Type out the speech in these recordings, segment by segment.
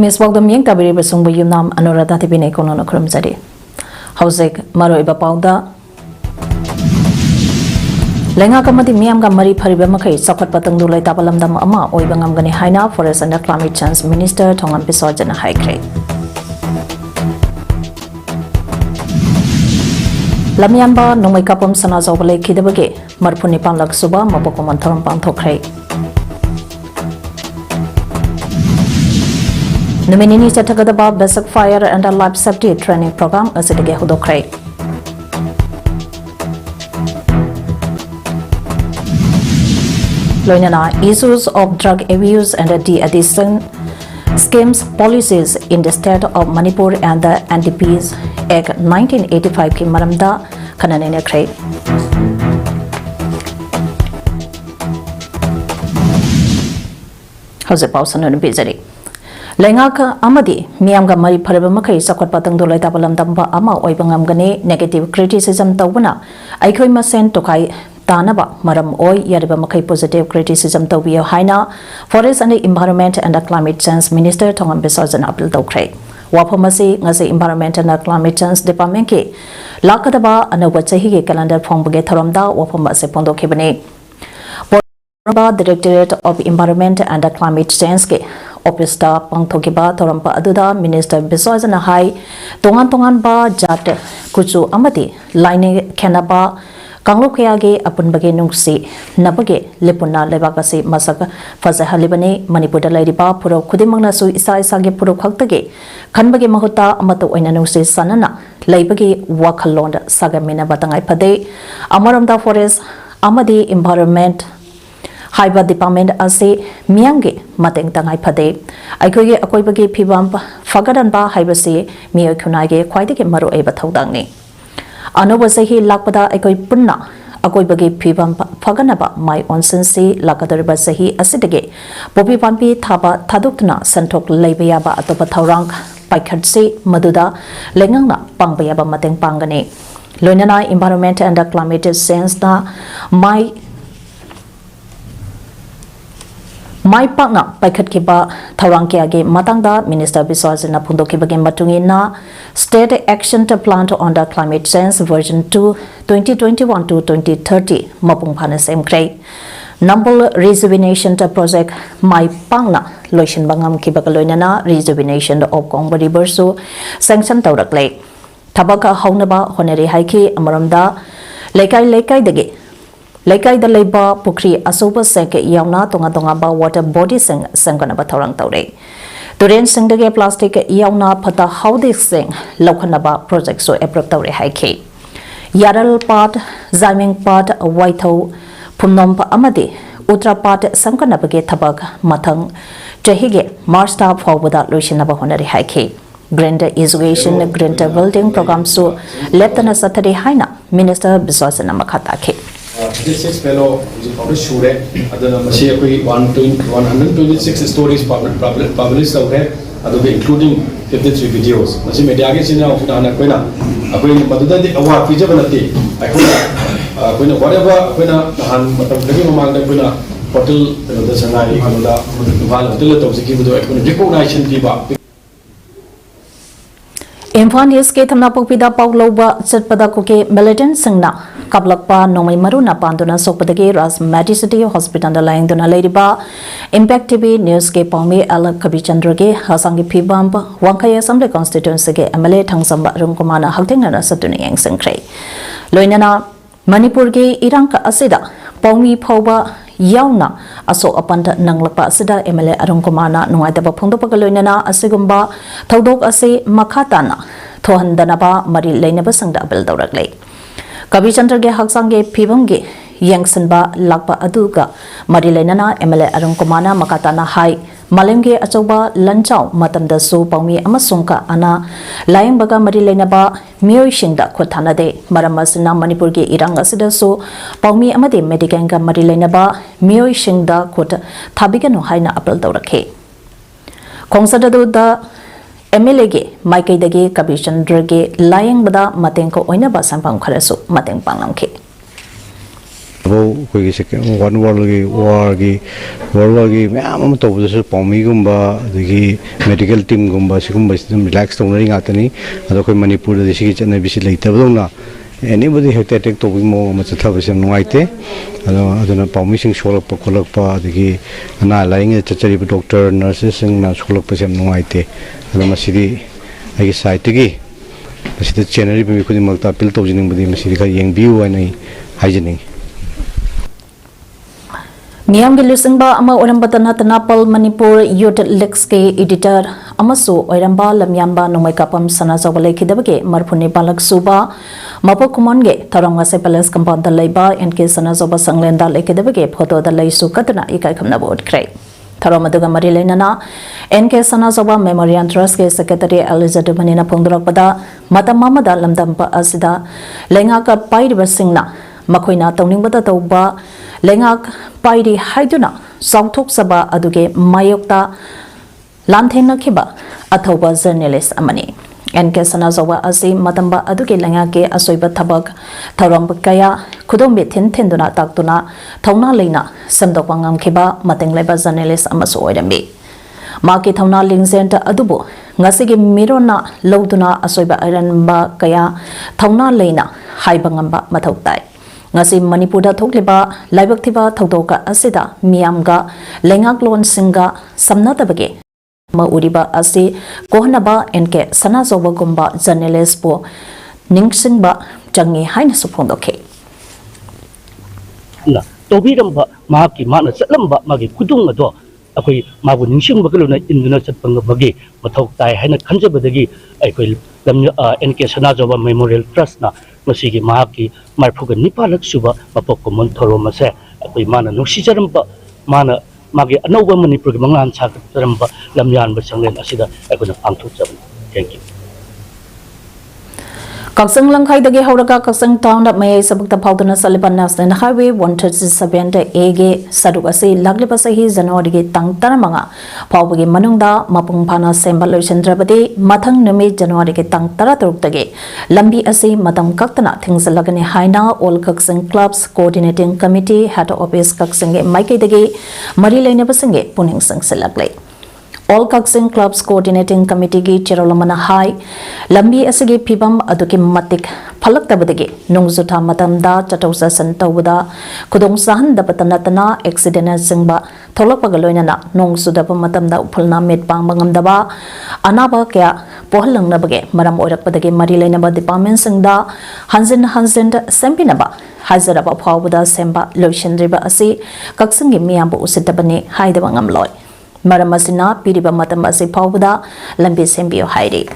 Miss Waldom Yang Tabiri Basung Yunam Anorata Tibine Kono Krum Zadi. Hausek Maro Ibapauda Lenga Kamati Miam Gamari Paribamakay, Sapat Patangu Tabalam Dam Ama, Oibangam Gani Haina, Forest and Climate Change Minister Tongan Pisojan High Grade. Lamiamba, no may kapam sana Zobale Kidabage, Marpunipan Laksuba, Mabokomantoran Pantokray. Nominini Chatagaba Basic Fire and Life Safety Training Program as it again Hudokray. Loinana issues of drug abuse and de-addiction schemes policies in the state of Manipur and the NDP's Act 1985 ki maramda kananene kray. How's it pausan on bizarre? Lengaka Amadi, Miamga Mari Parabamakai, Sakot Patang Dolai Tabalam Damba Ama, Oibangam Gane, negative criticism Tawana, Aikoi Masen Tokai, Tanaba, Maram Oi, Yadabamakai positive criticism Tobio Haina, Forest and the Environment and the Climate Change Minister Tongan Besaz and Abdul Dokray. Wapamasi, Nazi Environment and the Climate Change Department, Lakadaba, and a Wachahi calendar from Bugetaramda, Wapamase Pondo Kibane. Directorate of Environment and the Climate Change Office Staff Pangtokiba Torampa Aduda Minister Besozana Hai Tongan Ba Jat Kuchu Amati Line Kanaba Kanglokeage Apunbage Nungsi Nabage Lipuna Levagasi Masaka Faza Halibane Manipura Ladiba Puro Kudimana Su Isa Isage Puro Kaktage Kanbage Mahuta Amato Inanusi Sanana Laibage Wakalonda Sagamina Batangai Pade Amaramda Forest Amadi Environment Haiba Department Ase Miange Mateng Tangai Pade. Aikoye Akoibagi Pibam Fagadan Ba Haibase Mio Kunage Quite Maro Eba Todangni. Anobasahi Lakpada Akoi Puna Akoibagi Pibam Faganaba My own sensi Lakadariba Sahi Asidege Bobi Pampi Taba Tadukna Santok Lebayaba Atopa Taurang Paikatse Maduda Lenganga Pangbayaba Mateng Pangane. Loinana Environment and the Climate Sense na My partner Paikat Kiba Tarankiage Matanga Minister Biswas in Apundo Kibagin Matungina State Action Plan on the Climate Change Version 2 2021 to 2030 Mapung Panas Mkray Number Rejuvenation Project My Pangna Loishin Bangam Kibakaloinana Rejuvenation of Kongbari Bursu Sanction Taurakle Tabaka Honaba Honeri Haiki Amaramda Lekai Dege Laikai the Labor Pukri Asoba Seke Yauna Tonga Ba water body sing Sangana Batarang Taure. Durin Singdege plastic Yauna Pata Howdy Sing Lokanaba project so Aprotore Haike. Yaral part, Ziming part, Waito, Punompa Amadi, Utra part Sankanabage Tabak, Matang, Jahige, Marsta forward Lucianaba Honari Haike. Grant Education, Grant Building Program so Lieutenant Saturday Haina, Minister Biswasana Makatake. This fellow is sure that 126 stories published out there, including 53 videos. Masi media ke sina ufana koina apoi maduda di award feasibility koina whatever koina han matam lagi mamang na koina hotel the sangai koina wal hotel to siki budo koina recognition diba. Infan is Ketamna Popida Pauloba Setpada Kuke Militant Singna Kablakpa Nomai Maruna Panduna Sopadagi Ras Majesty Hospital Laying Duna Ladyba Impact TV News Ke Pomi Ala Kabichandrage Hasangi Pibamba Wankaya Assembly Constituency Amale Tangsamba Rumkumana Haktingana Satuni Yang Singkray Loinana Manipurge Iranka Asida Pomi Poba Yauna Aso Apanta Nanglapa Asida Emele Arumkumana Nuaitaba Pundopagaloinana Asigumba Todok Ase Makatana Tohandanaba Mari Lainaba Sangda Bildoragle Kabichandrage Haksange Pibunge Yangsanba Lakpa Aduga Mari Lainana Emele Arumkumana Makatana Hai Malemge Achoba Lanchao Matamda Su Pami Amasunka Ana Layang Baga Mari Lainaba Mio Shingda Kotana de Maramasina Manipurge Iranga Sida So Pami Amade Medicanga Mari Lainaba Mio Shingda Kota Tabigano Haina Apple Dorake Kongsada da MLAge Maike Dege Kabichandrage Layang Bada Matenko Oinaba Sampang Karasu Mateng Panglamke कोई one world की मैम तब पामीगुब medical team सिगुब relax तौनरी ngakani अखोई मणिपुर चटनबी लेतबदौना एनीबडी हेक्ट अटैक तौब मो चथबसे नुआइते पामी सोलप खोलप अना लाइंग चचरीब डॉक्टर नर्सेस सोलपसे नुआइते साइटगी चेनरी खुद अपील तौजनिंग खर येंबियु हाइजनिंग मियाम के लुसिंगबा अमा ओरंबा नतना पल मणिपुर यूथ लिक्स के एडिटर अमसु ओरंबा लमयानबा नोमै कापम सना जौब लेखिदबगे मरफुनि बालक सुबा मपो कुमनगे थरंगा से पैलेस कंपाउंड लेबा एनके सना जौब संगलेंदा लेखिदबगे फोटो द लेसु कतना इकाय खमना बोडख्रे थरम अदुगा मरि लेनना NK Sanajaoba memorial trust के सेक्रेटरी एलिजाबेथ मनिना फोंदरकपदा मतम अमदा लमदंपा असिदा लेंगा का पाइरिबा सिंगना मखोइना तौनिंगबदा तौबा लेंगाक पाइरी हाइदुना साउथोक्सबा अदुगे मायोक्ता लांथेनखिबा अथौबा जर्नलिस्ट अमनी एनके सनाजौबा असि मतंबा अदुगे लेंगा के असोइबा थबक थौरंब कया खुदोंबे थिन ताक्तुना थौना लेना समदोकवा ngamखिबा मतंग लेबा जर्नलिस्ट अमसो ओइरम्बी माकी थौना लिंगजेंट अदुबो ngasiगे मिरोना लौदुना असोइबा अरनबा कया थौना लेना हाइबा ngamba मथौताई ngasi manipur da thokliba laibak thiba thodoka asida miyamga lengak lon singa samnatabage ma uriba asi kohnaba enke sana zoba gumba journalist po ningsingba changi haina suphondokhe na tobiramba ma ki mana chatlamba magi kudung ado akoi mabu ningsingba kaluna induna chatpanga bagi mathok tai haina khanjabadagi akoi lam NK sana zoba memorial trust na मसीगी महाकी मारफुग निपालक सुबा मपक common थोरोम से अकोई माना नुक्सिजरम्बा माना मागे अनौबा मणिपुर मंगान सागरम्बा लमयान बसंगलेन असिदा अकोना पांथुचबन thank you Kakching Langkai Hauraka Kakching Town at May Sabukta Paudana Saliban National Highway 137 Ege Sadugasi Laglipasahi Zanodi Tang Taramanga Paubagi Manungda Mapung Pana Sembalo Chandrabadi Matang Numi Januari Tang Taraturtage Lambi Asi Matam Kaktana Things Lagani Haina All Kakching Clubs Coordinating Committee Head Office Kakching Maike Dege Marilene Basange Puning Sang Selagli All Kakching Clubs Coordinating Committee gi Cherolamana High Lambi asigi pibam aduki matik phalak tabadagi nungzuta matamda chatausa santawda khudong sahan dapatanatana accident singba tholakpagaloina na nungsuda matamda uphulna met pangmangam daba anaba kya pohalangna bage maram oirakpadagi mari leinaba department singda hanzin sempinaba hazaraba phawbuda semba loishendriba asi Kakching gi miyambu usitabani haidaba ngamloi Maramasina Piriba Matamasi Pauda Lambi Sembio Hairi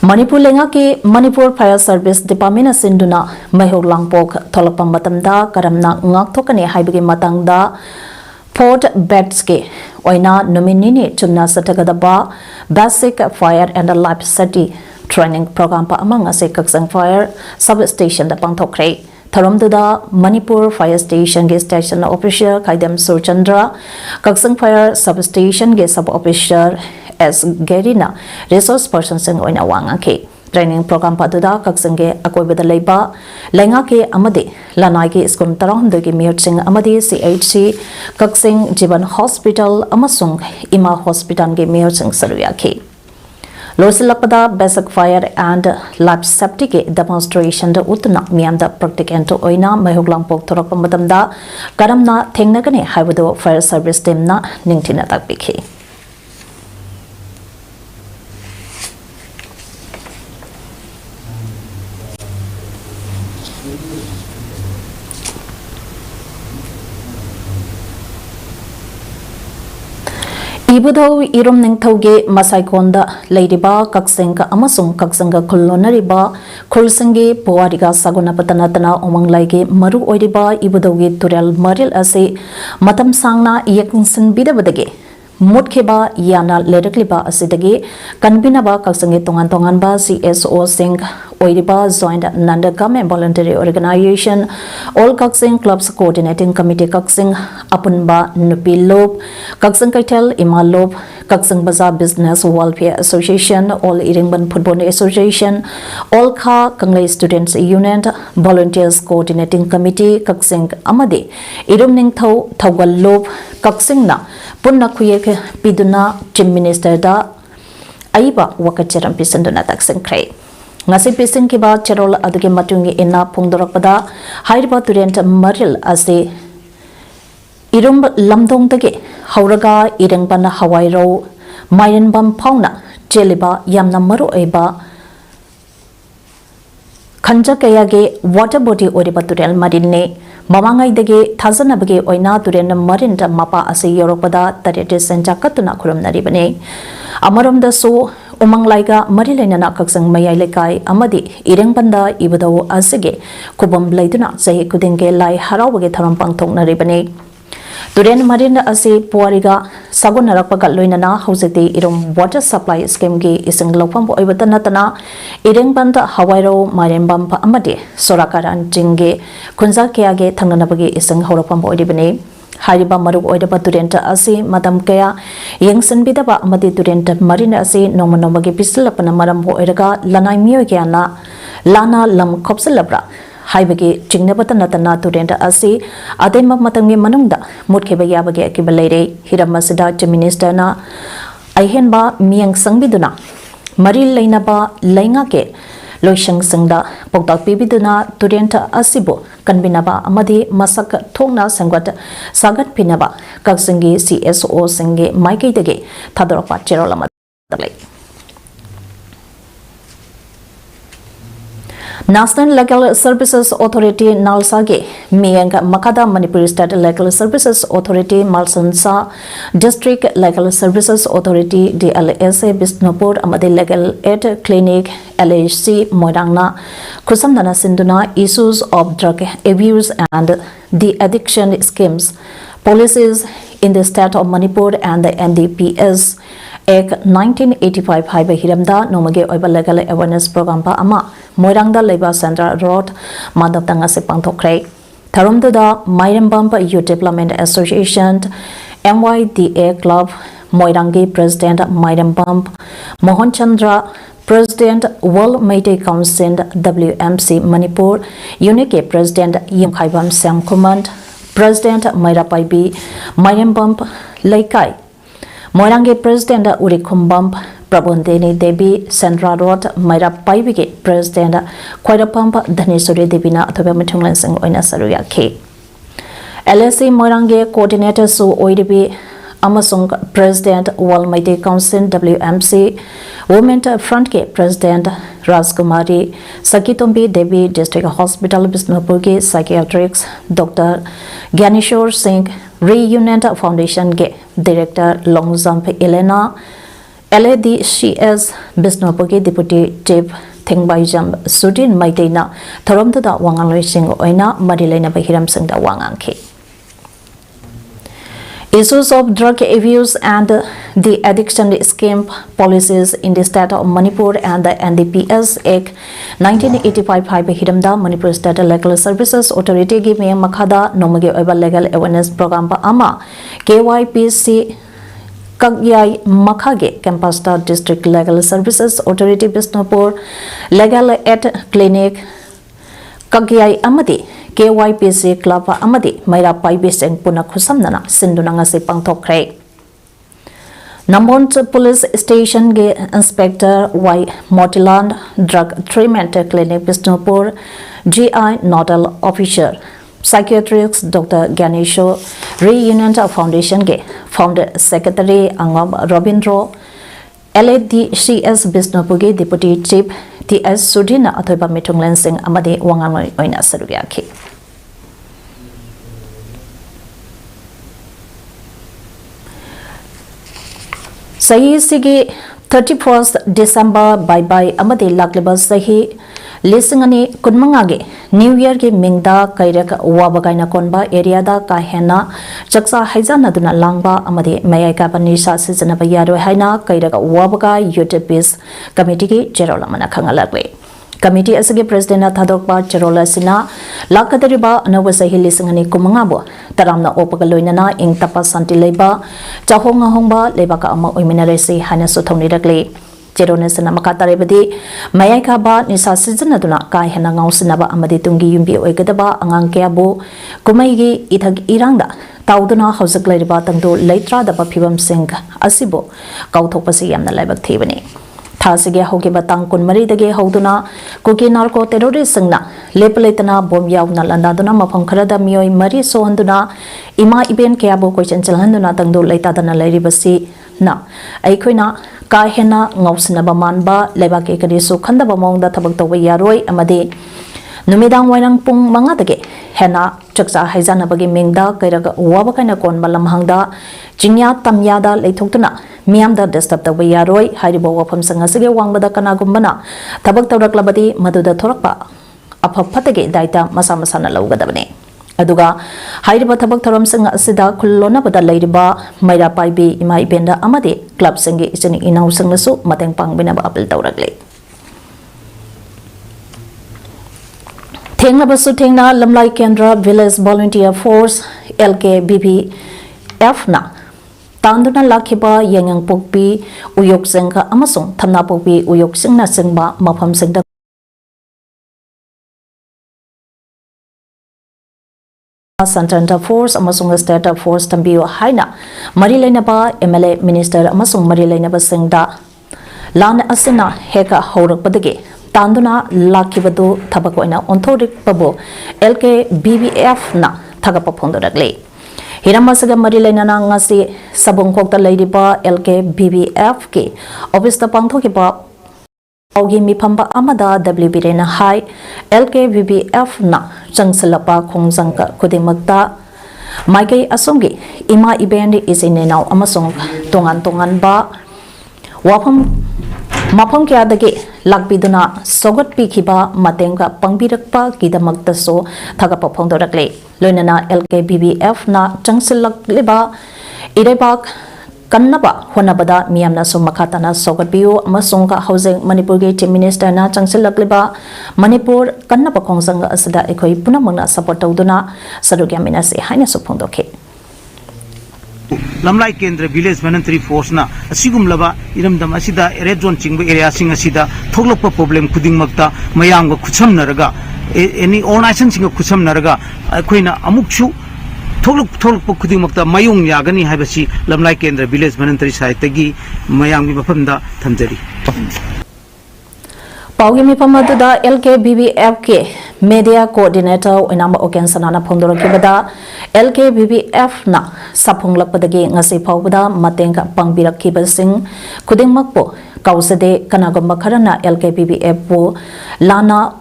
Manipur Lengaki Manipur Fire Service Department Sinduna Mahok Langpok Tolapam Matamda Karamna Ngaktokane Haibigi Matangda Port Bedske Oina Nominini Chumna Satagadaba Basic Fire and Life Safety Training Program Pa among us Kakching Fire Substation the Pangtokre Tharamduda Manipur Fire Station ge Station Officer Kaidam Surchandra Kakching Fire Substation ge Sub Officer S Gerina Resource Person Sing Oina Wangake Training Program Paduda Kakching ge Akoibada Leiba Lenga ke Amadi Lanai ge Skun Tarahundu ge Miyot Sing Amadi CHC Kakching Jiban Hospital Amasung Ima Hospital ge Miyot Sing Saruyake Loselapada Basic Fire and Life Safety ke demonstration da utna miyamda practical to oina mahuglang pok thorak pamadamda karamna thengnagane haibado fire service team na ningthina takbikhi Ibudho Irum Ningthoge Masaikonda Ladyba Kakching Amasung Kakching Kulonariba Kulsingi Poadiga Saguna Patanatana Omang Laige Maru Oidiba Ibudhogi Turel Maril Ase Matam Sangna Yakinsin Bidabadage Mutkeba Yana Ledakliba Asidagi Kanbinaba Kakching Tongan Ba CSO Sing oiriba joint non-government voluntary organization all Kakching clubs coordinating committee Kakching apunba nupi lob Kakching kaitel ima lob Kakching bazaar business welfare association all iringban football association all kha kanglei students union volunteers coordinating committee Kakching amadi irumning thau thawgal lob Kakching na punna khuyek piduna chief minister da aiba wakacharam pisanduna taksing krai ngasi pising ki ba cherol aduge matungi ina phongdorakpada hairiba turent maril ase irum lamdong tage hauraga irangban hawairo mairen bam phauna cheliba yamna maru eba khanja kayage water body oriba turel marinne mamangai dage thajanabage oina turen marin da mapa ase yoropada tarete senja katuna khurum nari bane amarom da so umang laiga mari lainana Kakching mayai lekai amadi irengbanda ibado asege kubam laiduna sahi kudenge lai harawage tharam pangthok nari bane turen marin ase puariga sagonarak pagal loinana hausete irum water supply scheme ge ising lopam bo ibata natana irengbanda hawairo marembam pa amadi sorakaran jinge khunja kya ge thangnanabage ising horopam bo ibane hariba maruk oidaba turenta ase madam kaya yengsan bidaba amadi turenta marina ase nomanobagi pisilapana maram ho eraga lanai miyo kyana lana lam khopsalabra haibagi chingnabata natana turenta ase adema matangi manungda mutkeba yabagi akibaleire hiramasida chief minister na aihenba miyang sangbiduna mari lainaba lainga ke loisang sangda poktak pibiduna turenta asibo kanbinaba amadi masak thongna sangwat sagat pinaba Kakching CSO singe maikei dege thadorpa cherolama dalai National Legal Services Authority Nalsa ge miyang makada Manipur State Legal Services Authority Malsansa District Legal Services Authority DLSA Bisnupur amadi Legal Aid Clinic LHC Moirangna Kusamdana Sinduna issues of drug abuse and the addiction schemes policies in the state of Manipur and the NDPS Act 1985 haiba hiramda nomage oiba legal awareness program pa ama Moirangda Labor Center Road Mandaptanga se pangthokre Tharumda Mairambam Youth Development Association MYDA Club Moirangi President Mairambam Mohan Chandra President World Meitei Council WMC Manipur Unique President Yimkhaibam Sam Command President Mairapaibi Mairambam Laikai Moirangi President Urikumbam Prabondeni Devi Sandra Road Maira Paivige President Kwairapamp Dhanisuri Devina Athobe Mithunglan Singh Oina Saruya K LSC Moirangi Coordinator Su Oidibi Amasung President World Meitei Council WMC Women Front K President Rajkumari Sakitombi Devi District Hospital Bisnupur Psychiatrics Dr. Gyaneshwar Singh Reunion Foundation Ke Director Longzamp Elena LADCS Bisnupur Deputy Chief Thingbaijam Sudin Maiteina Tharomda Wangangloi Singh Oina Marilaina Bahiram Singh da Wangangke Issues of drug abuse and the addiction scheme policies in the state of Manipur and the NDPS Act 1985 haiba hiramda Manipur State Legal Services Authority gi me makhada nomage oiba legal awareness program pa ama KYPC Kagyai Makhage Campus District Legal Services Authority Bisnupur Legal Aid Clinic Kagyai Amadi KYPC Club Amadi Maira Paibi Seng Puna Kusamnana Sindunanga se pangthokre Namont Police Station ge Inspector Y Motiland Drug Treatment Clinic Bisnupur GI Nodal Officer Psychiatrist Dr. Gyaneshwar Reunion Foundation ge Founder Secretary Angam Robindro LADCS Bisnupur ge Deputy Chief TS Sudina Athoba Mithunglan Singh Amadi Wangangloi Oina Saruya Sahi Sigi 31st December bye bye amadi lakleba sahi lisingani kunmangage New Year ge mingda kairak wabagaina konba area da ka hena chaksa haijana duna langba amadi mayai ka panisha sizana ba yaro haina kairak wabaga youth peace committee ge jerola mana khangalakle Committee asagi President Thadokpa Cherola Sina Lakadariba Anawa Sahili Singani Kumangabo Taramna Opagaloinana Ing Tapa Santi Leba Jahonga Hongba Lebaka Ama Uminaresi Hana Sutoni Ragli Cherona Sana Makataribadi Mayaka Ba Nisa Sizanaduna Kai Hanangau Sinaba Amadi Tungi Yumbi Oigadaba Angankeabu Kumaigi Itag Iranga Tauduna Hausak Ladiba Tangdo Leitra Daba Pibam Singh Asibo Kautopasi Yamna Lebak Tibani Thasige hogi batang kun mari dage hauduna kuki narco terrorist singna lepletana bom yauna landaduna mafam kharada mioi mari sohanduna ima iben kyabu question chalhanduna tangdu leita dana lairibasi na aikoina ka hena ngausna ba manba leba ke kadi su khanda ba mongda thabak toba yaroi amade numidang wainang pung manga dage hena chaksa haizana bagi mengda kairaga waba kaina kon malam hangda jingya tamyada leithoktuna Miamda disturb the way yaroi, Haribo from Sangasige Wangbada Kanagumbana, Tabak Taraklabadi, Maduda Torpa, Apa Patage, Daita, Masamasana Logadabane. Aduga, Hariba Tabak Taram Sanga Sida, Kulona, but the lady bar, Maida Paibi, Imai Benda Amade, Club Singi is in Sangasu, Mateng Pang Binaba Apple Tauragle. Tengna Basutena, Lamlai Kendra, Village Volunteer Force, LKBPF na. Tanduna Lakiba Yangang Pokpi, Uyok Senga Amasung, Tamna Pokpi, Uyok Singna Singba, Mapam Singda Santanta Force, Amasung State Force Tambio Haina, Marilenaba, MLA Minister Amasung Marilenaba Singda, Lan Asina, Heka Horak Badage, Tanduna Lakibadu, Tabakoina, Ontorik Babo, LKBPF na, Tagapapondo Ragle. Hiramasaga Marilenana ngasi sabong kokta ladiba LKBPF ke office ta pangthokiba augi mipamba amada WBD na hai LKBPF na changsalapa khongjangka kudimakta maikai asongi ima event is in now amasong tongan ba mafam kya dage lakbiduna sogot pikhiba matenga pangbirakpa kidamakta so thagapa phongdorakle loinana LKBPF na changsilak liba irebak kannaba honabada miyamna sumakhatana sogot biu amasong ka housing Manipur ge chief minister na changsilak liba Manipur kannaba khongjang asada ekhoi punamangna support tawduna sarugyamina se haina su phongdokhe Lamlai Kendra Village Voluntary Force na asigum laba iramdam asida red zone chingba area sing asida thoglokpa problem khuding makta mayamga khucham naraga any organization singa khucham naraga akoina amukchu thoglokpa khuding makta mayung yagani haibasi Lamlai Kendra Village Voluntary Site gi mayamgi mafamda thamjari Paugi Mipamada LKBPF ke Media Coordinator Inamba Oken Sanana Pondoro Kibada LKBPF na Sapong Lakpadagi Ngasi Paubada Matenga Pangbira Kibasing Kuding Makpo Kausade Kanagomba Karana LKBPF po Lana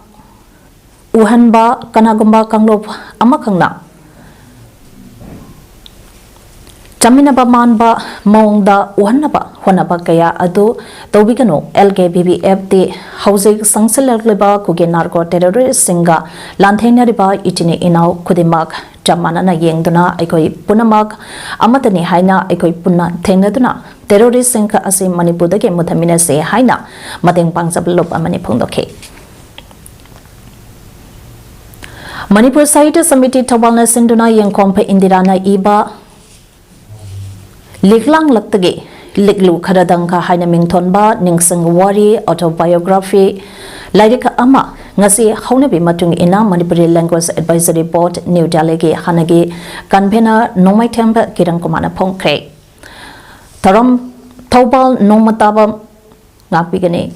Uhanba Kanagomba Kanglop Amakangna Chaminaba manba maungda uhanaba honaba kaya adu tobigano LKBPF de housing sangsilagliba kuge narco terrorist singa lanthena riba itini inau kudimak jamana na yengduna aikoi punamak amatani haina aikoi punna thengaduna terrorist singa ase Manipur dage muthamina se haina mateng pangsablop amani phongdokhe Manipur Site Committee Tawalna Sinduna Yengkompa Indirana Iba Liklang Laktage, Liklu Karadangka Haina Mingtonba, Ningsang Wari, Autobiography, Lairika Ama, Ngasi Haunabi Matung Ina, Manipuri Language Advisory Board, New Delhi, Hanagi, Kanpena, Nomai Temper, Kirankumana Pongkre. Taram, Taubal, Nomataba, Napigani.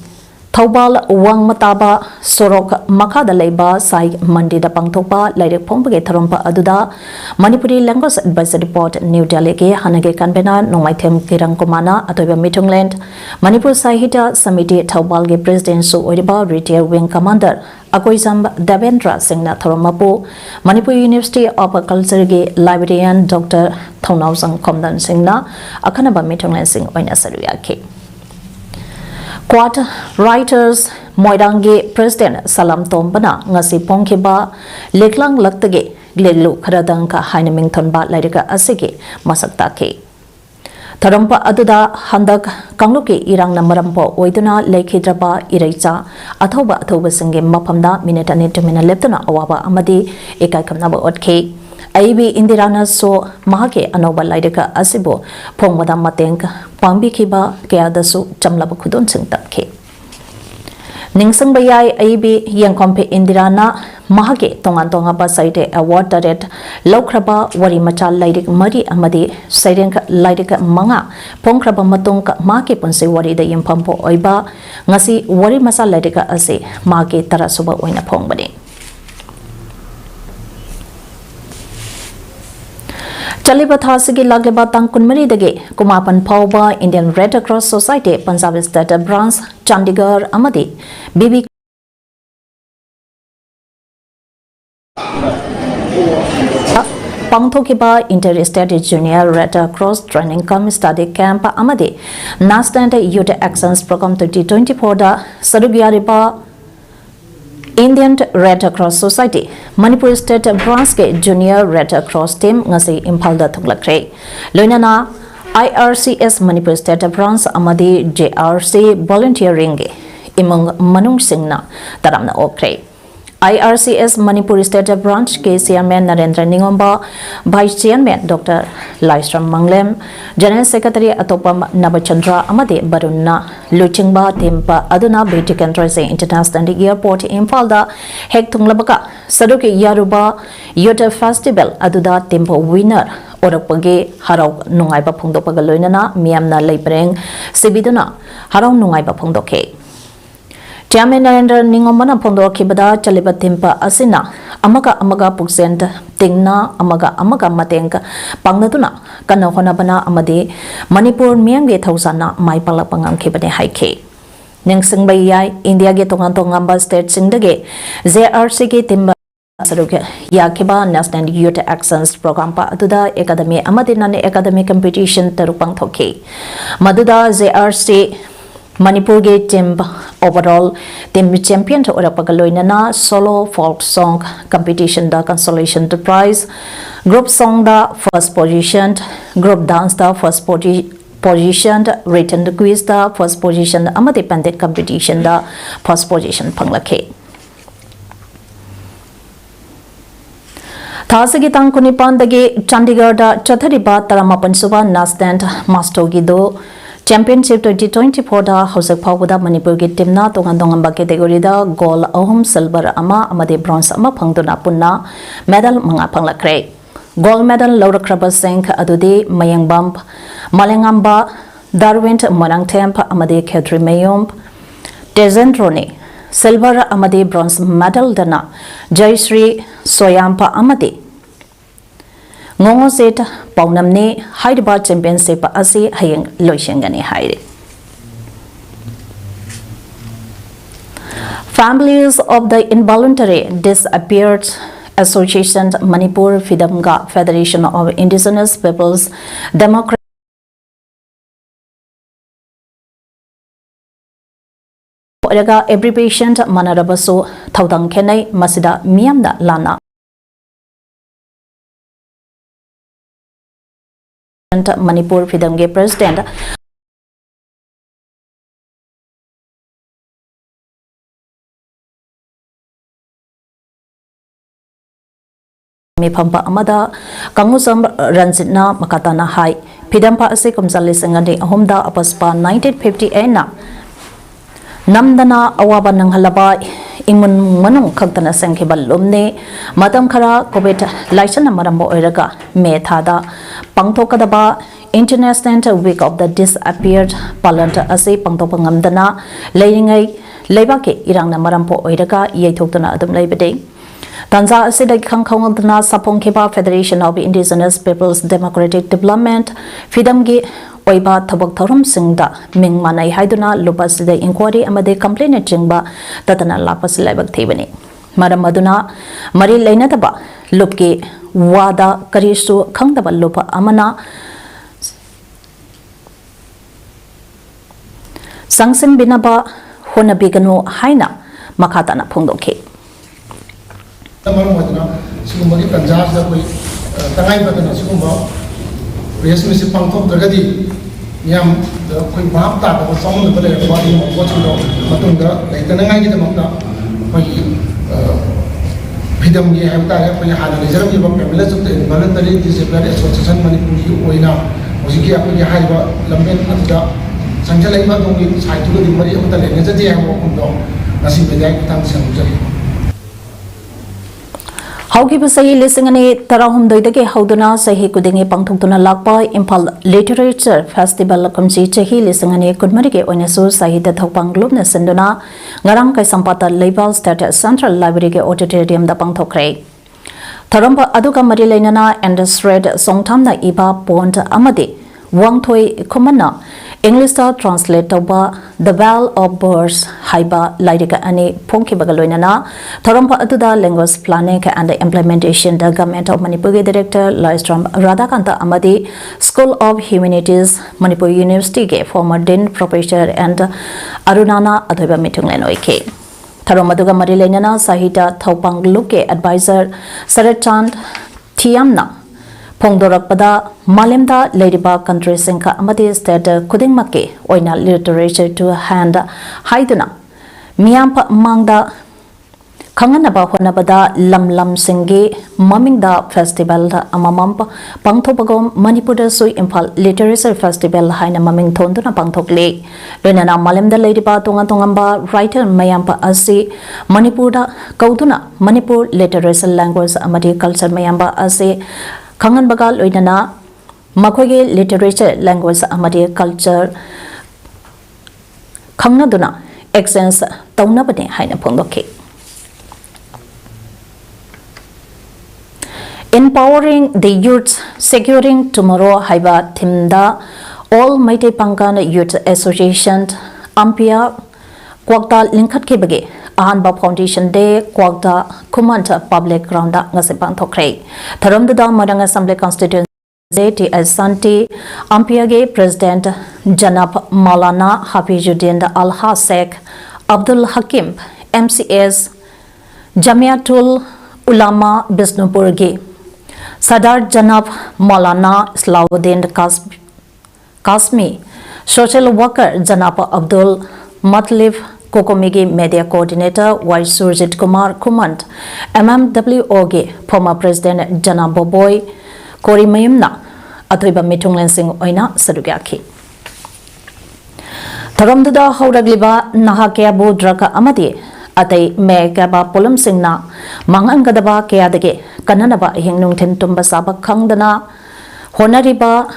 Taubal Wang Mataba Sorok Makada Leba Sai Mandi da Pangtopa Lairik Pompage Tarompa Aduda Manipuri Language Advisory Board New Delhi Hanage Kanbena Nomaitem Kirangkomana Atoba Mitungland Manipur Sahita Samiti Taubal ge President Su Oriba Retail Wing Commander Akoisam Davendra Singna Thoromapu Manipur University of Culture ge Librarian Dr. Thaunausang Komdan Singna Akanaba Mitungland Sing Oina Saruyake Quad Writers Moidangi President Salam Tombana Ngasi Pongkiba Leklang Laktage Glelu Karadangka Hainamington Ba Lairika Asigi Masaktake Tharompa aduda handak kangluki irang namarampo oiduna lekhidraba iraicha athoba singe mapamda minute ani tumina leptuna awaba amadi ekai kamnaba otke aibi indirana so mahake anoba laidaka asibo phongwada mateng pambi khiba kayadasu chamlaba khudon sing tapke Ningsang bayay aibi yang kompe indirana mahage tonga ba saite award direct laukraba wari macha laidik mari amadi saireng laidik manga pongkraba matung ka make punse wari da yimpampo oiba ngasi wari masa laidik ase mage tarasuba oina phongbani Chaliba thasigi lagleba tang kunmari dage kumapan phawba Indian Red Cross Society Punjab State Branch Chandigarh amadi BB Pangthokiba Inter-State Junior Red Cross Training Cum Study Camp amadi National Youth Actions Program 2024 da sarugyariba Indian Red Cross Society Manipur State Branch ke Junior Red Cross Team ngasi Imphal da thuklakre loinana IRCS Manipur State Branch amadi JRC volunteering ge imong manung singna taramna okre IRCS Manipur State Branch ke Chairman Narendra Ningomba Vice Chairman Dr. Laisram Manglem General Secretary Atopam Nabachandra amadi Barunna Luchingba Timpa Aduna Beti Kantrase International Airport Imphal Hek Tunglabaka Saduki Yaruba Youth Festival Aduda Timpo winner Orakpage Harau Nungaiba Phongdopaga loinana Miamna Leipreng Sibiduna Harau Nungaiba Phongdoke Chairman Narendra Ningomana Phongdokibada Chaliba Timpa Asina Amaga Puksent Tingna Amaga Mateng Pangnatuna Kana Honabana Amadi Manipur Miangge Thausana Maipala Pangam Kibane Haike Ningsing Bayai India ge Tongamba State Singdage JRC ge Timba Saruke Yakiba National Youth Actions Program pa Aduda Academy Amadi Nane Academy Competition Tarupang Thoke Maduda JRC Manipur ge team overall team champion to Orapagaloinana solo folk song competition da consolation to prize group song da first position group dance da first position written quiz da first position amadi pandit competition da first position panglake Thasagi tang kunipan dagi Chandigarh da chathariba taramapan suba Nasdaq Mastogi do Championship 2024 da Hausak Phawda Manipur gi teamna tongan category da gold ahum silver ama amade bronze ama phangduna punna medal manga phanglakre gold medal lawrakraba sengk adudi Mayangbam Malengamba Darwin Morangtemp amade Khedri Mayom Tezendrone silver amade bronze medal dana Jaysri Soyampa amade Ngongo set Paunamne Hyderabad Championship asi hayeng loishengani haire Families of the Involuntary Disappeared Association Manipur Fidamga Federation of Indigenous Peoples Democratic every patient manarabaso thaudang khenai masida miyamda lana Manipur Fidamge President Mipampa Amada Kangusam Ranjitna Makatana Hai Fidampa Ase Kumsali Singandi Ahumda Apaspa 1958 na Namdana Awaba Nanghalaba Imun Manung Kaktana Sankibal Lumne Madam Kara Kobet Laishana Marambo Eraga Methada Pangtokadaba International Week of the Disappeared Palanta Ase Pangtopangamdana Layingai Lebake Irangna Marampo Eraga Yetokana Adam Labede Tanza Asida Kankangdana Sapongkeba Federation of Indigenous Peoples Democratic Development Fidamgi Oiba Tabak Thorum Singda Ming Manai Haiduna Lupasida Inquiry Amade Complaint Jingba Tatana Lapas Lebak Tibani Maramaduna Mari Lainataba Lupki Wada Karisu Kangdaba Lupa Amana Sangsin Binaba Honabigano Haina Makatana Pundoke Tangay pa ito na sigumba, Resmi si Pangkop Dragadi, ꯌꯥꯝ ꯑꯩꯈꯣꯏ ꯚꯥꯞ ꯇꯥꯗꯕ ꯆꯥꯎꯅꯕ ꯂꯩꯔꯛꯄ ꯑꯗꯨꯒꯨꯝꯕ ꯄꯣꯠꯁꯤꯡꯗꯣ ꯃꯇꯨꯡꯗ ꯂꯩꯇꯅꯉꯥꯏꯒꯤꯗꯃꯛꯇ ꯑꯩꯈꯣꯏꯒꯤ ꯐꯤꯗꯝꯒꯤ ꯍꯥꯏꯕ ꯇꯥꯔꯦ ꯑꯩꯈꯣꯏꯒꯤ ꯍꯥꯟꯅ ꯂꯩꯖꯔꯝꯃꯤꯕ families of the ꯏꯟꯚꯣꯂꯟꯇꯔꯤ disable association ꯃꯅꯤꯄꯨꯔꯒꯤ ꯑꯣꯏꯅ ꯍꯧꯖꯤꯛꯀꯤ ꯑꯩꯈꯣꯏꯒꯤ ꯍꯥꯏꯔꯤꯕ ꯂꯝꯕꯦꯟ ꯑꯗꯨꯗ ꯆꯪꯁꯤꯜꯂꯛꯏꯕ ꯑꯗꯣꯝꯒꯤ ꯁꯥꯏꯠꯇꯨꯒꯗꯤ ꯃꯔꯤ ꯑꯃꯠꯇ ꯂꯩꯅꯖꯗꯦ ꯍꯥꯏꯕ ꯋꯥꯐꯝꯗꯣ ꯉꯁꯤ ꯃꯦꯗꯤꯌꯥꯒꯤ ꯈꯨꯠꯊꯥꯡꯗ ꯁꯟꯗꯣꯛꯆꯔꯤ ꯍꯧꯈꯤꯕ ꯆꯍꯤ 2016 ꯍꯧꯗꯨꯅ ꯆꯍꯤ ꯈꯨꯗꯤꯡꯒꯤ ꯄꯥꯡꯊꯣꯛꯇꯨꯅ ꯂꯥꯛꯄ ꯏꯝꯐꯥꯜ ꯂꯤꯇꯔꯦꯆꯔ ꯐꯦꯁꯇꯤꯚꯦꯜ ꯀꯨꯝꯁꯤ ꯆꯍꯤ 2019 ꯑꯣꯏꯅꯁꯨ ꯁꯥꯍꯤꯇ꯭ꯌ ꯊꯧꯄꯥꯡ ꯂꯨꯞꯅ ꯁꯤꯟꯗꯨꯅ ꯉꯔꯥꯡ ꯀꯩꯁꯥꯝꯄꯥꯠꯇ ꯂꯩꯕ ꯁ꯭ꯇꯦꯠ ꯁꯦꯟꯇ꯭ꯔꯦꯜ ꯂꯥꯏꯕ꯭ꯔꯦꯔꯤꯒꯤ ꯑꯣꯗꯤꯇꯣꯔꯤꯌꯝꯗ ꯄꯥꯡꯊꯣꯛꯈ꯭ꯔꯦ ꯊꯧꯔꯝ ꯑꯗꯨꯒ ꯃꯔꯤ ꯂꯩꯅꯅ ꯑꯦꯟꯗꯁ꯭ꯔꯦꯠ ꯁꯣꯡꯊꯥꯝꯅ ꯏꯕ ꯄꯣꯟ ꯑꯃꯗꯤ ꯋꯥꯡꯊꯣꯏ ꯈꯨꯃꯟꯅ ꯏꯪꯂꯤꯁꯇ ꯇ꯭ꯔꯥꯟꯁꯂꯦꯠ ꯇꯧꯕ ꯗ ꯕꯦꯜ ꯑꯣꯐ ꯕꯔꯁ ꯍꯥꯏꯕ ꯂꯥꯏꯔꯤꯛ ꯑꯅꯤ ꯐꯣꯡꯈꯤꯕꯒ ꯂꯣꯏꯅꯅ ꯊꯧꯔꯝ ꯑꯗꯨꯗ ꯂꯦꯡꯒ꯭ꯋꯦꯖ ꯄ꯭ꯂꯥꯅꯤꯡ ꯑꯦꯟड ꯏꯝꯄ꯭ꯂꯤꯃꯦꯟꯇꯦꯁꯟꯗ ꯒꯚꯔꯟꯃꯦꯟꯠ ꯑꯣꯐ ꯃꯅꯤꯄꯨꯔꯒꯤ ꯗꯥꯏꯔꯦꯛꯇꯔ ꯂꯥꯏꯁ꯭ꯔꯝ ꯔꯥꯙꯥꯀꯥꯟꯇ ꯑꯃꯗꯤ ꯁ꯭ꯀꯨꯜ ꯑꯣꯐ ꯍ꯭ꯌꯨꯃꯦꯅꯤꯇꯤꯁ ꯃꯅꯤꯄꯨꯔ ꯌꯨꯅꯤꯚꯔꯁꯤꯇꯤꯒꯤ ꯐꯣꯔꯃꯔ ꯗꯤꯟ ꯄ꯭ꯔꯣꯐꯦꯁꯔ ꯑꯦꯟड ꯑꯔꯨꯅꯥꯅ ꯑꯊꯣꯏꯕ ꯃꯤꯊꯨꯡꯂꯦꯟ ꯑꯣꯏꯈꯤ ꯊꯧꯔꯝ ꯑꯗꯨꯒ ꯃꯔꯤ ꯂꯩꯅꯅ ꯁꯥꯍꯤꯇ꯭ꯌ ꯊꯧꯄꯥꯡ ꯂꯨꯞꯀꯤ ꯑꯦꯗꯚꯥꯏꯖꯔ ꯁꯔꯠꯆꯥꯟ ꯊꯤꯌꯥꯝꯅ ꯐꯣꯡꯗꯣꯔꯛꯄꯗ ꯃꯥꯂꯦꯝꯗ ꯂꯩꯔꯤꯕ ꯀꯟꯇ꯭ꯔꯤꯁꯤꯡ ꯑꯃꯗꯤ ꯁ꯭ꯇꯦꯠ ꯈꯨꯗꯤꯡꯃꯛꯀꯤ ꯑꯣꯏꯅ ꯂꯤꯇꯔꯦꯆꯔ ꯇꯨ ꯍꯦꯟꯗ ꯍꯥꯏꯗꯨꯅ ꯃꯤꯌꯥꯝ ꯃꯥꯡꯗ ꯈꯪꯍꯟꯅꯕ ꯍꯣꯠꯅꯕꯗ ꯂꯝꯁꯤꯡꯒꯤ ꯃꯃꯤꯡꯗ ꯐꯦꯁꯇꯤꯚꯦꯜ ꯑꯃꯃꯝ ꯄꯥꯡꯊꯣꯛꯄꯒꯨꯝ ꯃꯅꯤꯄꯨꯔꯗꯁꯨ ꯏꯝꯐꯥꯜ ꯂꯤꯇꯔꯦꯆꯔ ꯐꯦꯁꯇꯤꯚꯦꯜ ꯍꯥꯏꯅ ꯃꯃꯤꯡ ꯊꯣꯟꯗꯨꯅ ꯄꯥꯡꯊꯣꯛꯂꯤ ꯂꯣꯏꯅꯅ ꯃꯥꯂꯦꯝꯗ ꯂꯩꯔꯤꯕ ꯇꯣꯉꯥꯟ ꯇꯣꯉꯥꯟꯕ ꯔꯥꯏꯇꯔ ꯃꯌꯥꯝ ꯑꯁꯤ ꯃꯅꯤꯄꯨꯔꯗ ꯀꯧꯗꯨꯅ ꯃꯅꯤꯄꯨꯔ ꯂꯤꯇꯔꯦꯆꯔ ꯂꯦꯡꯒ꯭ꯋꯦꯖ ꯑꯃꯗꯤ ꯀꯜꯆꯔ ꯃꯌꯥꯝ ꯑꯁꯤ ꯈꯪꯍꯟꯕꯒ ꯂꯣꯏꯅꯅ ꯃꯈꯣꯏꯒꯤ ꯂꯤꯇꯔꯦꯆꯔ ꯂꯦꯡꯒ꯭ꯋꯦꯖ ꯑꯃꯗꯤ ꯀꯜꯆꯔ ꯈꯪꯅꯗꯨꯅ ꯑꯦꯛꯁꯆꯦꯟꯖ ꯇꯧꯅꯕꯅꯤ ꯍꯥꯏꯅ ꯐꯣꯡꯗꯣꯛꯈꯤ Empowering the Youth, Securing Tomorrow haiba thimda All Maitai Pangkan Youth Association Ampia Kwakta Linkhat ke bage Ahanba Foundation Day Kwakta Kumanta Public Ground ngase pangthokre Tharamda Madang Assembly Constituency T.S. Santi Ampia ge President Janab Maulana Hafizuddin Al-Hasek Abdul Hakim MCS Jamiatul Ulama Bisnupur ge Sadar Janab Maulana Islauddin Kasmi, Social Worker Janab Abdul Matlib Kokomigi Media Coordinator Y. Surjit Kumar Kumant, MMWOG, former President Janab Boboy Kori Mayumna, Athoiba Mithunglen Singh Oina Sadugyaki. Tharamduda Hauragliba Nahakeabu Draka Amadi Atai Megaba Polum Singna Mangangadaba Keadage Kananaba Hingnung Tintumba Saba Kangdana Honariba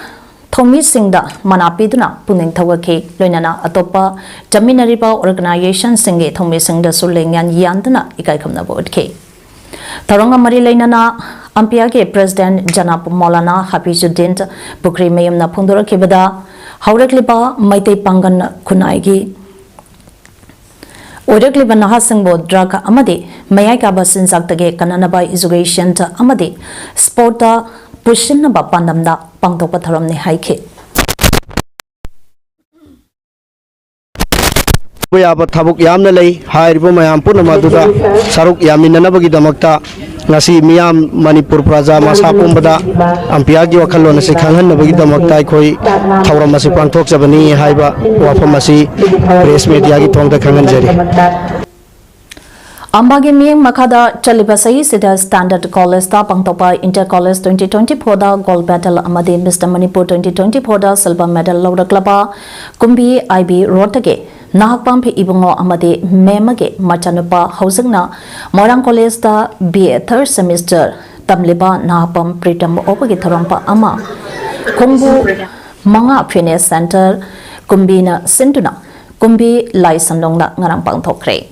Thomi Singda Manapiduna Puning Tawaki Lunana Atopa Jaminariba Organization Singi Thomi Singda Sulingan Yandana Ikaikamna Bodke Taranga Marilainana Ampiage President Janab Maulana Hafizuddin Bukri Mayamna Pundura Kibada Haurakliba Maite Pangan Kunaigi Orakliba Nahasingbo Drug Amadi, Mayakaba Sinzaktage Kananaba Education Amadi, Sporta Pushinaba Pandamda, Pangtopatharamni Haike. Yaba Tabuk Yamnalay, Haribo Mayam Punamaduda, Saruk Yaminanabagi Damakta, Nasi Miam Manipur Praza, Masapumbada, Ampiagi Wakalona Sikangan Nabagi Damakta, Koi, Tauramasi Pantok Sabani, Haiba, Wapamasi, Press Mediagi Tonga Kanganjeri. Ambagi Ming Makada Chalibasai Sida Standard College Ta Pangtopa Inter College 2024 da Gold Medal Amadi Mr. Manipur 2024 da Silver Medal Laura Klaba Kumbi IB Rotage Nahakpampi Ibungo Amadi Memage Machanupa Housingna Morang College da BA 3rd semester Tamliba Nahapam Pritam Opagi Tharampa Ama Kumbu Manga Fitness Center Kumbina Sintuna Kumbi Lai Sandongna Ngarang Pangthokre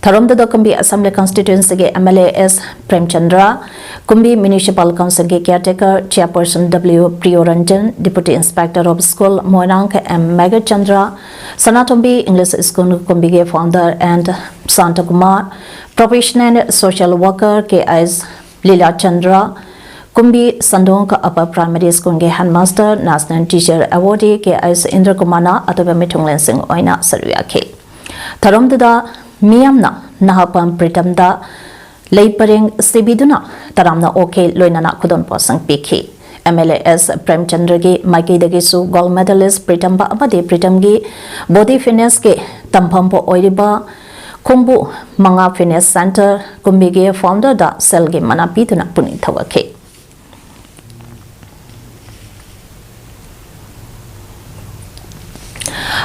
Tharamda Kumbi Assembly Constituency ge MLAS Premchandra, Kumbi Municipal Council ge Caretaker Chairperson W. Priyoranjan, Deputy Inspector of School Moinank M. Megachandra, Sanatombi English School Kumbi ge Founder and Santa Kumar, Professional Social Worker K.S. Lila Chandra, Kumbi Sandong Upper Primary School ge Handmaster, National Teacher Awardee K.S. Indra Kumana, Atoba Mithunglen Singh Oina Saruyake. Tharamda Miyamna Nahapam Pritamda Leiparing Sibiduna Taramna Oke Loinana Kudon Posang Piki MLAS Premchandra Maikidagi gold medalist Pritamba Amadi Pritamgi body fitness ke tampampo oiriba Kumbu Manga Fitness Center Kumbige founder da selgi manapituna puni thawake.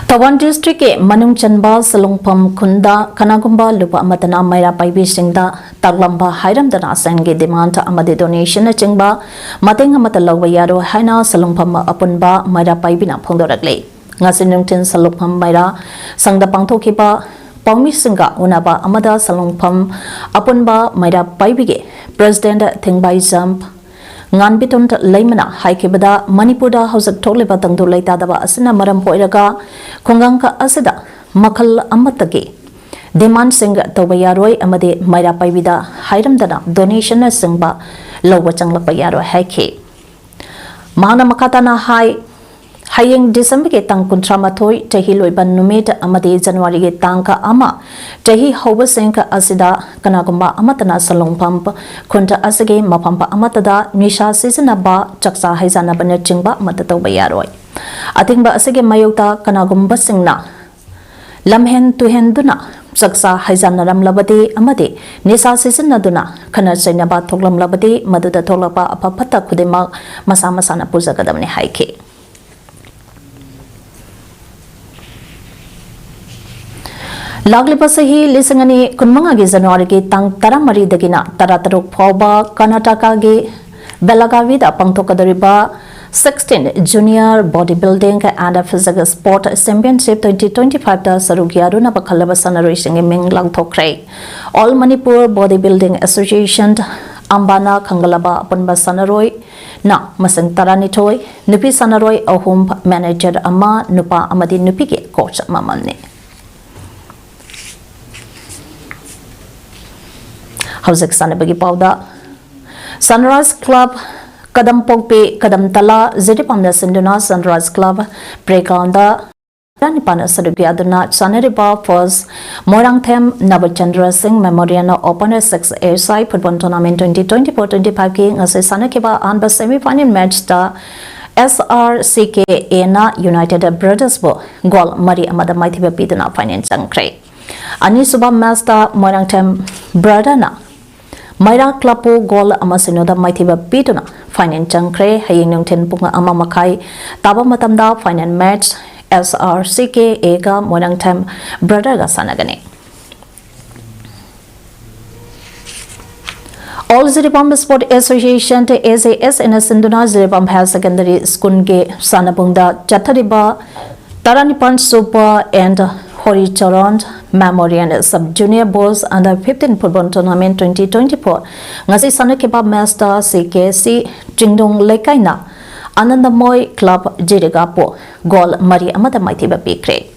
Tawan district ke Manung Chanba Salungpam Kunda Kanagumba Lupa Amatana Maira Paibi Singda Taglamba Hairam Dana Sangi demand Amadi donation Chingba Mating Amatalawa Yaro Haina Salungpam Apunba Maira Paibina Pondoragle Ngasinungtin Salungpam Maira Sangda Pangtokiba Paumi Singa Unaba Amada Salungpam Apunba Maira Paibige President Thingbai Zamp Ngan bitun laimana haikibada Manipurda hausak tholiba tangdu laitadaba asina maram poiraga khungangka asida makhal amatagi demand sing tawayaroi amade maira paibida hairamdana donation singba lowa changlakpa yaro haike mahana makatana hai Hayeng December ke tang kuntra mathoi tahi loiban numit amade January ke tangka ama tahi hoba sengka asida kanagumba amatana salong pump kunta asage mapampa amatada nisha seasona ba chaksa haizana bana chingba matato bayaroi atingba asage mayota kanagumba singna lamhen tuhenduna chaksa haizana ramlabadi amade nisha seasona duna khana chaina ba thoklam labadi maduda tholapa apapata khudema masa masana pujagadamni haike Lagli pasahi lisangani kunmanga gi January ki tang taramari dagina tarataruk phawba Karnataka gi Belagavi da pangthokadariba 16 Junior Bodybuilding and Physical Sport Championship 2025 da sarugyaru na bakhalaba sanaroi singe ming langthokre All Manipur Bodybuilding Association Ambana Khangalaba apunba sanaroi na masang taranithoi nupi sanaroi ahum manager ama nupa amadi nupi ge coach mamalne Hausak sanabagi pauda Sunrise Club Kadam Pogpe Kadam Tala Zedipamna Sinduna Sunrise Club Prekanda Ranipana Sadugyaduna Sanariba First Morangthem Nabachandra Singh Memorial Open 6 Airside Football Tournament 2024-25 ki ngase sanakeba anba semi-final match ta SRCK na United Brothers bo goal mari amada maithiba piduna finance changkre ani suba match ta Morangthem brother na Maira Klapo goal amasinoda maithiba pituna finance changkre hayeng nungthen punga ama makai taba matamda final match SRCK ga Morangthem brother ga sanagane All Ziripam Sport Association to SAS in a Sinduna Ziripam Higher Secondary School ge sanabungda chathariba Taranipan Super and Hori Charan Memorial Sub Junior Boys Under 15 Football Tournament 2024 ngasi sanakeba Master CKC Jingdong Lekaina Anandamoy Club Jirigapo Goal Mari Amada Maithiba Pikre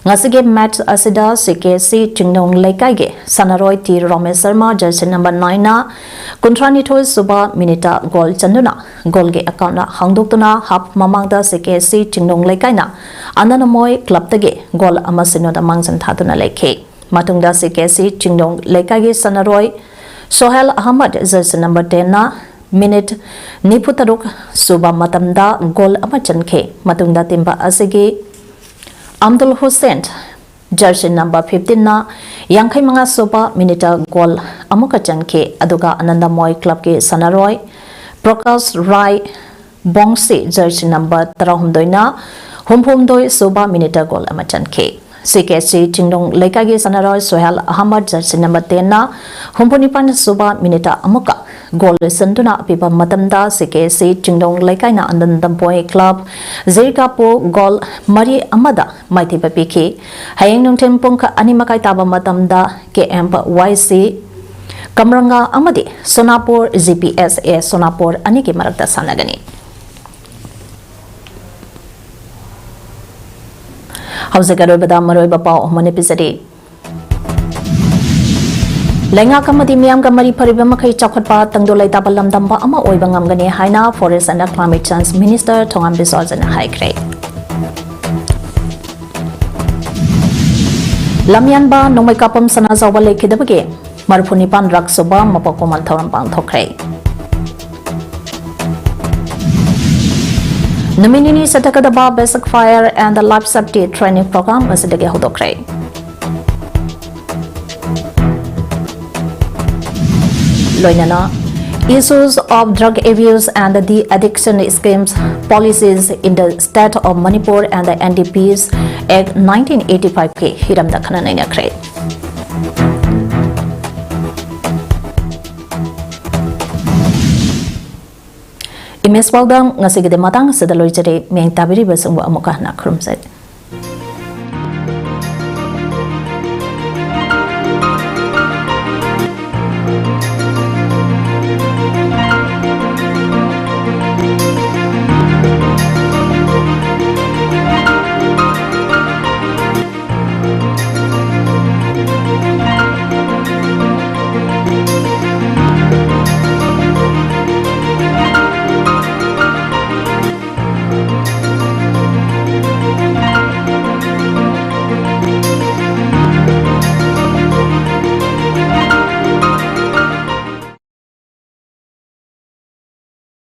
Ngasige match asida CKC Jingdong Lekaige Sanaroi T Ramesh Sharma jersey number 9 na Kuntrani Thoi Suba Minita goal chanduna goal ge account na hangdoktuna half mamangda CKC Jingdong Lekaina Ananamoy club tage goal amasino da mangsan thaduna lekhe matungda CKC Jingdong Lekaige Sanaroi Sohail Ahmad jersey number 10 na minute niputaruk suba matamda goal amachanke matungda timba asige Abdul Hussain jersey number 15 na Yangkai Manga Soba Minita goal amuka chanke aduga Anandamoy club ke Sanaroi Prakash Rai Bongsi jersey number 32 na Humphumdoi Soba Minita goal amachanke CKC Jingdong Lekage Sanaroi Sohail Ahmad jersey number 10 na Humpunipan Soba Minita amuka goal sentuna pipa matamda CKC Jingdong Lekaina Anandampoy club Zirgapo goal Mari Amada Maithiba Piki Hayeng Nungthem Pungka Animakai Taba Matamda KM YC Kamranga Amadi Sonapur GPSA Sonapur Aniki Marakta Sanagani Hausagaroi Bada Maroi Bapao Manipizadi Lenga kamadi miyam kamari pariba makai chakhatpa tangdolai tabalam damba ama oiba ngamgani haina Forest and Climate Change Minister Thongam Biswajan haikre Lamyanba nongmai kapam sana zawba lekidabage marphunipan raksoba mapakomal thoram pang thokre Nominini Satakadaba Basic Fire and the Life Safety Training Program asidagi hodokre. Loinana issues of drug abuse and the addiction schemes policies in the state of Manipur and the NDP's Act 1985 hiramda khananaina kre. Imes Paudam ngasigide matang sadaloi jare meng tabiri basungwa amuka na krumsai.